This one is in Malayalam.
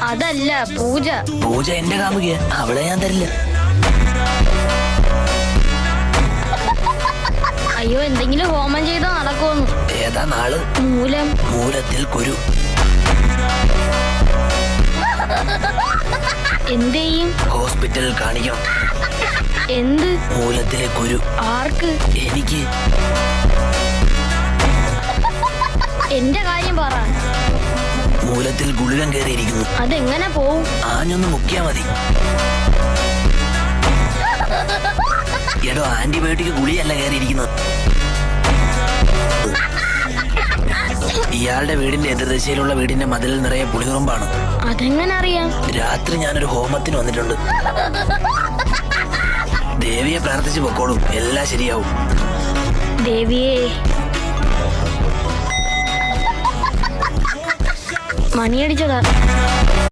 അതല്ല പൂജ. പൂജ എന്റെ കാമുകിയ, അവളെ ഞാൻ തരില്ല. അയ്യോ, എന്തെങ്കിലും ഹോമം ചെയ്താ നടക്കുമെന്ന്. ഏതാ നാള്? മൂലം. മൂലത്തിൽ കുരു. എന്തെയും? ഹോസ്പിറ്റലിൽ കാണിക്കണം. എന്ത്? മൂലത്തിലെ കുരു. ആർക്ക്? എനിക്ക്. എന്റെ കാര്യം പറ. മൂലത്തിൽ ഗുളികം കയറിയിരിക്കുന്നു. അതെങ്ങനെ പോവും? ആഞ്ഞൊന്ന് മുക്കിയാ മതി. എടോ, ആന്റിബയോട്ടിക് ഗുളിയല്ല കയറിയിരിക്കുന്നത്. ഇയാളുടെ വീടിന്റെ എതിർദിശയിലുള്ള വീടിന്റെ മതിലിൽ നിറയെ പുളികുറുമ്പാണ്. അതെങ്ങനെ അറിയാം? രാത്രി ഞാനൊരു ഹോമത്തിന് വന്നിട്ടുണ്ട്. ദേവിയെ പ്രാർത്ഥിച്ചു പൊക്കോളും, എല്ലാം ശരിയാവും. ദേവിയേ, മണിയടിച്ചതാ.